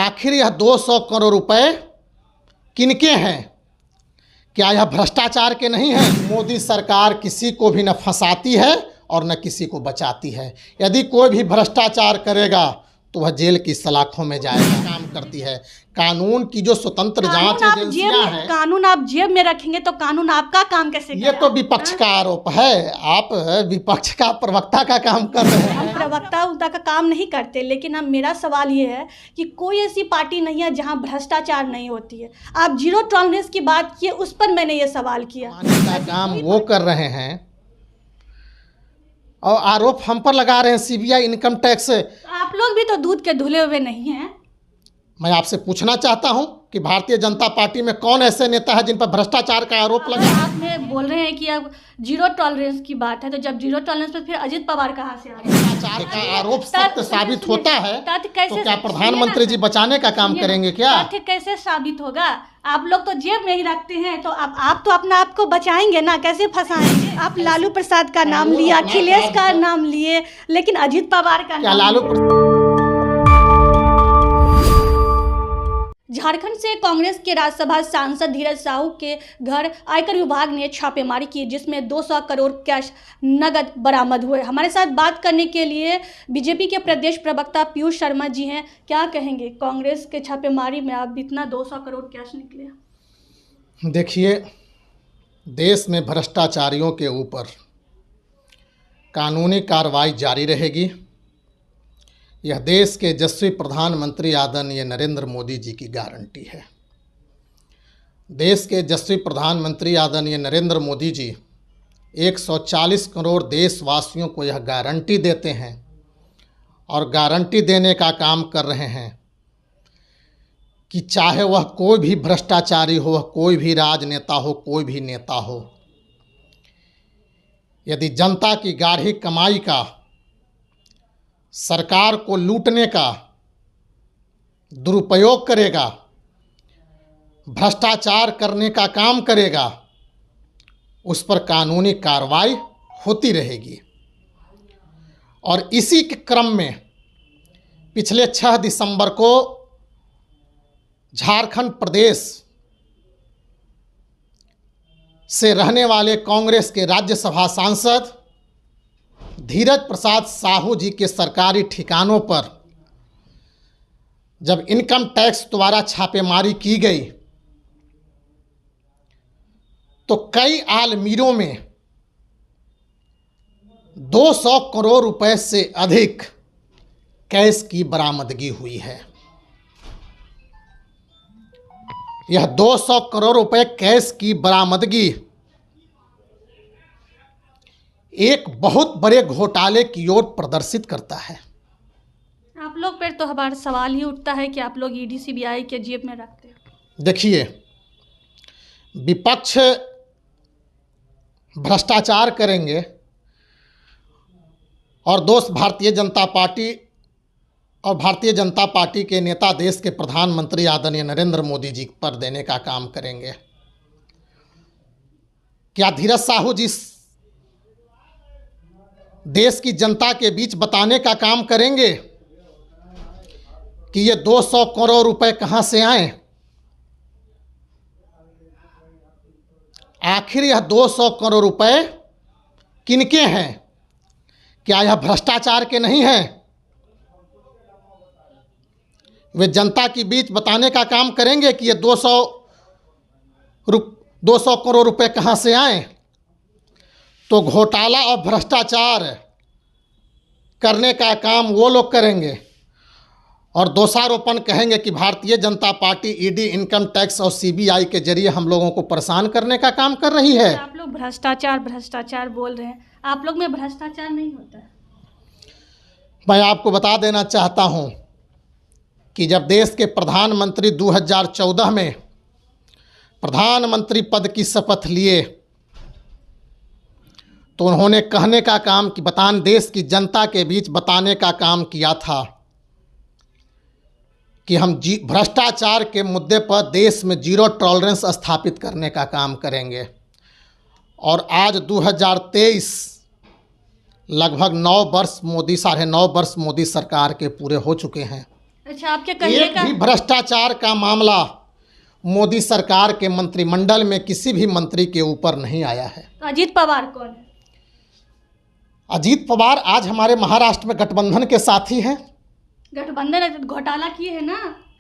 आखिर यह 200 करोड़ रुपए किनके हैं? क्या यह भ्रष्टाचार के नहीं हैं? मोदी सरकार किसी को भी न फंसाती है और न किसी को बचाती है। यदि कोई भी भ्रष्टाचार करेगा तो वह जेल की सलाखों में जाएगा। काम करती है कानून की जो स्वतंत्र जांच एजेंसियां हैं। कानून आप जेब में रखेंगे तो कानून आपका काम कैसे करेगा? ये तो विपक्ष का आरोप है। आप विपक्ष का प्रवक्ता का काम कर रहे हैं। हम प्रवक्ता का काम नहीं करते, लेकिन अब मेरा सवाल ये है कि कोई ऐसी पार्टी नहीं है जहां भ्रष्टाचार नहीं होती है। आप जीरो टॉलरेंस की बात किए, उस पर मैंने ये सवाल किया। का काम वो कर रहे हैं और आरोप हम पर लगा रहे हैं। CBI, income tax. आप लोग भी तो दूध के धुले हुए नहीं हैं। मैं आपसे पूछना चाहता हूं कि भारतीय जनता पार्टी में कौन ऐसे नेता है जिन पर भ्रष्टाचार का आरोप लगा? आपने बोल रहे हैं कि अब जीरो टॉलरेंस की बात है, तो जब जीरो टॉलरेंस पर फिर अजित पवार कहाँ से आ गए? भ्रष्टाचार का आरोप सत्य साबित होता है तो क्या प्रधानमंत्री जी बचाने का काम करेंगे क्या? तथ्य कैसे साबित होगा? आप लोग तो जेब में ही रखते हैं, तो आप तो अपना आप को बचाएंगे ना, कैसे फंसाएंगे? आप लालू प्रसाद का नाम लिए, अखिलेश का नाम लिए, लेकिन अजित पवार का क्या नाम झारखंड से कांग्रेस के राज्यसभा सांसद धीरज साहू के घर आयकर विभाग ने छापेमारी की, जिसमें 200 करोड़ कैश नगद बरामद हुए। हमारे साथ बात करने के लिए बीजेपी के प्रदेश प्रवक्ता पीयूष शर्मा जी हैं। क्या कहेंगे, कांग्रेस के छापेमारी में अब इतना 200 करोड़ कैश निकले? देखिए, देश में भ्रष्टाचारियों के ऊपर कानूनी कार्रवाई जारी रहेगी। यह देश के यशस्वी प्रधानमंत्री आदरणीय नरेंद्र मोदी जी की गारंटी है। देश के यशस्वी प्रधानमंत्री आदरणीय नरेंद्र मोदी जी 140 करोड़ देशवासियों को यह गारंटी देते हैं और गारंटी देने का काम कर रहे हैं कि चाहे वह कोई भी भ्रष्टाचारी हो, वह कोई भी राजनेता हो, कोई भी नेता हो, यदि जनता की गाढ़ी कमाई का, सरकार को लूटने का दुरुपयोग करेगा, भ्रष्टाचार करने का काम करेगा, उस पर कानूनी कार्रवाई होती रहेगी। और इसी के क्रम में पिछले 6 दिसंबर को झारखंड प्रदेश से रहने वाले कांग्रेस के राज्यसभा सांसद धीरज प्रसाद साहू जी के सरकारी ठिकानों पर जब इनकम टैक्स द्वारा छापेमारी की गई तो कई आलमीरों में 200 करोड़ रुपए से अधिक कैश की बरामदगी हुई है। यह 200 करोड़ रुपए कैश की बरामदगी एक बहुत बड़े घोटाले की ओर प्रदर्शित करता है। आप लोग पर तो हमारा सवाल ही उठता है कि आप लोग ईडी सीबीआई के जेब में रखते हैं। देखिए, विपक्ष भ्रष्टाचार करेंगे और दोष भारतीय जनता पार्टी और भारतीय जनता पार्टी के नेता देश के प्रधानमंत्री आदरणीय नरेंद्र मोदी जी पर देने का काम करेंगे। क्या धीरज साहू जी देश की जनता के बीच बताने का काम करेंगे कि ये 200 करोड़ रुपए कहां से आए? आखिर यह 200 करोड़ रुपए किनके हैं? क्या यह भ्रष्टाचार के नहीं हैं? वे जनता के बीच बताने का काम करेंगे कि ये 200 करोड़ रुपए कहां से आए? तो घोटाला और भ्रष्टाचार करने का काम वो लोग करेंगे और दोषारोपण कहेंगे कि Bharatiya Janata party ED, income tax और सीबीआई के जरिए हम लोगों को परेशान करने का काम कर रही है। आप लोग भ्रष्टाचार बोल रहे हैं, आप लोग में भ्रष्टाचार नहीं होता है। मैं आपको बता देना चाहता हूं कि जब देश के प्रधानमंत्री 2014 में प्रधानमंत्री पद की शपथ लिए तो उन्होंने कहने का काम कि देश की जनता के बीच बताने का काम किया था कि हम भ्रष्टाचार के मुद्दे पर देश में जीरो टॉलरेंस स्थापित करने का काम करेंगे। और आज 2023 लगभग 9 वर्ष साढ़े 9 वर्ष मोदी सरकार के पूरे हो चुके हैं। अच्छा, आपके कहने एक का भी भ्रष्टाचार का मामला मोदी सरकार के मंत्रिमंडल में किसी भी मंत्री के ऊपर नहीं आया है। तो अजीत पवार कौन है? अजीत पवार आज हमारे महाराष्ट्र में गठबंधन के साथी हैं। गठबंधन घोटाला किए है ना।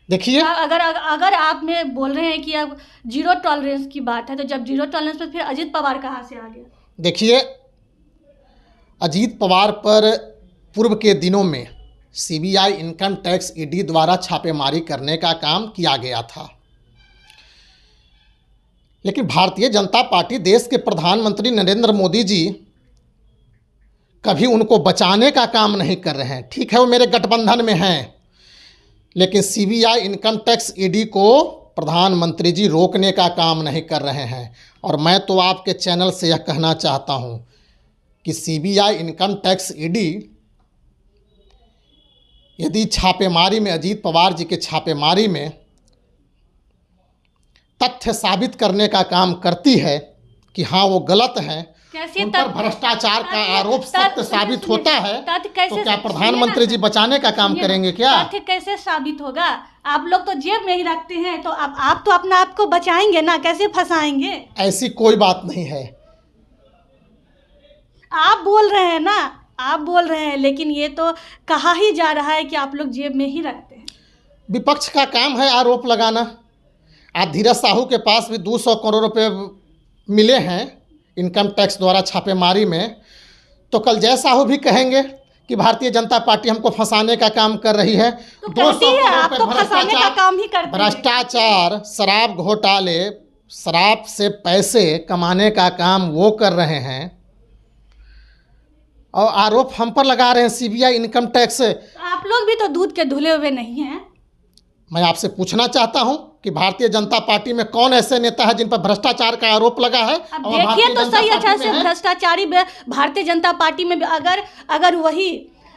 देखिए, अगर आप में बोल रहे हैं कि अब जीरो टॉलरेंस की बात है, तो जब जीरो टॉलरेंस पर फिर अजीत पवार कहाँ से आ गया? देखिए, अजीत पवार पर पूर्व के दिनों में सीबीआई, इनकम टैक्स, ईडी द्वारा छापेमारी करने का काम किया गया था, लेकिन भारतीय जनता पार्टी, देश के प्रधानमंत्री नरेंद्र मोदी जी कभी उनको बचाने का काम नहीं कर रहे हैं। ठीक है, वो मेरे गठबंधन में हैं, लेकिन सीबीआई, इनकम टैक्स, ईडी को प्रधानमंत्री जी रोकने का काम नहीं कर रहे हैं। और मैं तो आपके चैनल से यह कहना चाहता हूं कि सीबीआई, इनकम टैक्स, ईडी यदि छापेमारी में, अजीत पवार जी के छापेमारी में तथ्य साबित करने का काम करती है कि हाँ वो गलत है, उन पर भ्रष्टाचार का आरोप सत्य साबित होता है, तो क्या प्रधानमंत्री जी बचाने का काम करेंगे क्या? तथ्य कैसे साबित होगा? आप लोग तो जेब में ही रखते हैं, तो अब आप तो अपना आप को बचाएंगे ना, कैसे फंसाएंगे? ऐसी कोई बात नहीं है। आप बोल रहे हैं ना, आप बोल रहे हैं, लेकिन ये तो कहा ही जा रहा है कि आप लोग जेब में ही रखते हैं। विपक्ष का काम है आरोप लगाना। आज धीरज साहू के पास भी 200 करोड़ रुपए मिले हैं इनकम टैक्स द्वारा छापेमारी में, तो कल जय साहू भी कहेंगे कि भारतीय जनता पार्टी हमको फंसाने का काम कर रही है। तो 200 करोड़ तो फंसाने का काम ही करते हैं। भ्रष्टाचार, शराब घोटाले, शराब से पैसे कमाने का काम वो कर रहे हैं और आरोप हम पर लगा रहे हैं सीबीआई, इनकम टैक्स। आप लोग भी तो दूध के धुले हुए नहीं हैं। मैं आपसे पूछना चाहता हूं कि भारतीय जनता पार्टी में कौन ऐसे नेता है जिन पर भ्रष्टाचार का आरोप लगा है? अब देखिए तो सही, अच्छा से भ्रष्टाचारी भारतीय जनता पार्टी में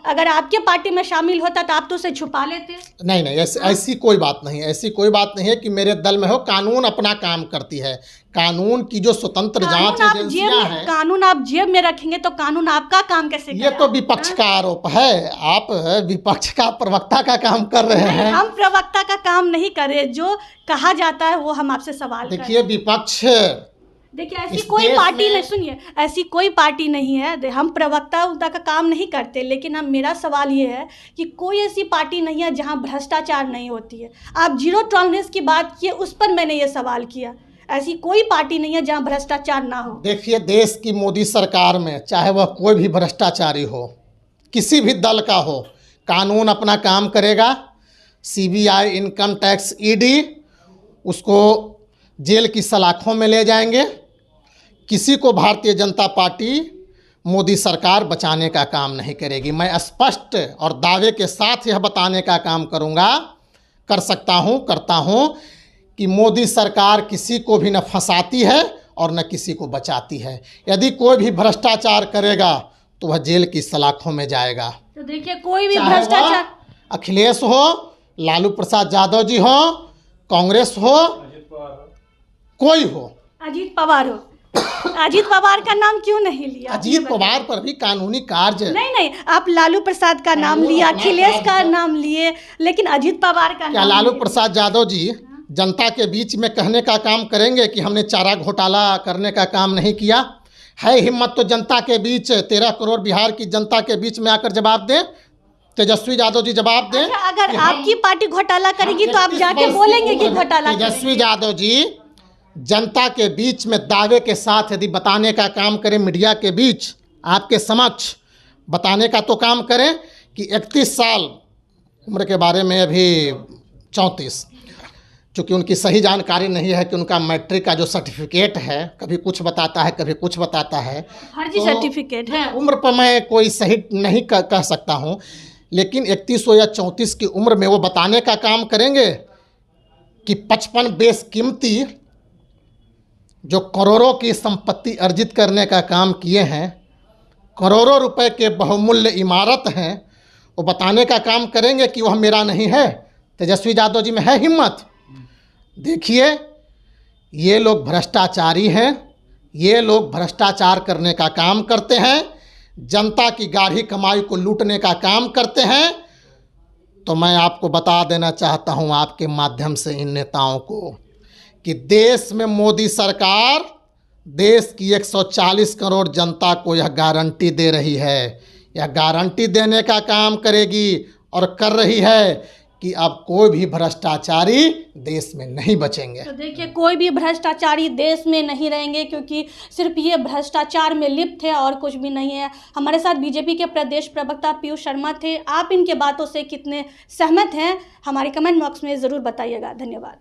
अगर आपके पार्टी में शामिल होता तो आप तो उसे छुपा लेते। नहीं, ऐसी कोई बात नहीं, ऐसी कोई बात नहीं है कि मेरे दल में हो। कानून अपना काम करती है। कानून की जो स्वतंत्र जांच एजेंसियां हैं, कानून आप जेब में रखेंगे तो कानून आपका काम कैसे करेगा? ये तो विपक्ष का आरोप है। आप विपक्ष का प्रवक्ता का काम कर रहे हैं। हम प्रवक्ता का काम नहीं कर रहे, जो कहा जाता है वो हम आपसे सवाल कर रहे हैं। देखिए, विपक्ष, देखिए ऐसी कोई पार्टी नहीं, सुनिए, ऐसी कोई पार्टी नहीं है। हम प्रवक्ता का काम नहीं करते, लेकिन मेरा सवाल ये है कि कोई ऐसी पार्टी नहीं है जहां भ्रष्टाचार नहीं होती है। आप जीरो टॉलरेंस की बात किए, उस पर मैंने ये सवाल किया। ऐसी कोई पार्टी नहीं है जहां भ्रष्टाचार ना हो। देखिए, देश की मोदी सरकार में चाहे वह कोई भी भ्रष्टाचारी हो, किसी भी दल का हो, कानून अपना काम करेगा। सीबीआई, इनकम टैक्स, ईडी उसको जेल की सलाखों में ले जाएंगे। किसी को भारतीय जनता पार्टी, मोदी सरकार बचाने का काम नहीं करेगी। मैं स्पष्ट और दावे के साथ यह बताने का काम करता हूं कि मोदी सरकार किसी को भी न फंसाती है और न किसी को बचाती है। यदि कोई भी भ्रष्टाचार करेगा तो वह जेल की सलाखों में जाएगा। तो देखिए, कोई भी भ्रष्टाचार, अखिलेश हो, लालू प्रसाद यादव जी हो, कांग्रेस हो, कोई हो, अजीत पवार हो, अजीत पवार का नाम क्यों नहीं लिया? अजीत पवार पर भी कानूनी कार्य नहीं, आप लालू प्रसाद का नाम लिया, अखिलेश का नाम लिए, लेकिन अजीत पवार का क्या लालू प्रसाद यादव जी जनता के बीच में कहने का काम करेंगे कि हमने चारा घोटाला करने का काम नहीं किया? है हिम्मत तो जनता के बीच, 13 करोड़ बिहार की जनता के बीच में आकर जवाब दें। तेजस्वी यादव जी जवाब दें। अच्छा, अगर आपकी पार्टी घोटाला करेगी तो आप जाके बोलेंगे कि घोटाला? तेजस्वी यादव जी जनता के बीच में दावे के साथ यदि बताने का काम करें, मीडिया के बीच आपके समक्ष बताने का तो काम करें कि 31 साल उम्र के बारे में, अभी 34, चूँकि उनकी सही जानकारी नहीं है कि उनका मैट्रिक का जो सर्टिफिकेट है कभी कुछ बताता है, कभी कुछ बताता है, फर्जी सर्टिफिकेट है। उम्र पर मैं कोई सही नहीं कह सकता हूँ, लेकिन 31 या 34 की उम्र में वो बताने का काम करेंगे कि 55 बेशकीमती जो करोड़ों की संपत्ति अर्जित करने का काम किए हैं, करोड़ों रुपए के बहुमूल्य इमारत हैं, वो बताने का काम करेंगे कि वह मेरा नहीं है। तेजस्वी यादव जी में है हिम्मत? देखिए, ये लोग भ्रष्टाचारी हैं, ये लोग भ्रष्टाचार करने का काम करते हैं, जनता की गाढ़ी कमाई को लूटने का काम करते हैं। तो मैं आपको बता देना चाहता हूं आपके माध्यम से इन नेताओं को कि देश में मोदी सरकार देश की 140 करोड़ जनता को यह गारंटी दे रही है, यह गारंटी देने का काम करेगी और कर रही है कि अब कोई भी भ्रष्टाचारी देश में नहीं बचेंगे। तो देखिए, कोई भी भ्रष्टाचारी देश में नहीं रहेंगे, क्योंकि सिर्फ ये भ्रष्टाचार में लिप्त है और कुछ भी नहीं है। हमारे साथ बीजेपी के प्रदेश प्रवक्ता पीयूष शर्मा थे। आप इनके बातों से कितने सहमत हैं, हमारे कमेंट बॉक्स में ज़रूर बताइएगा। धन्यवाद।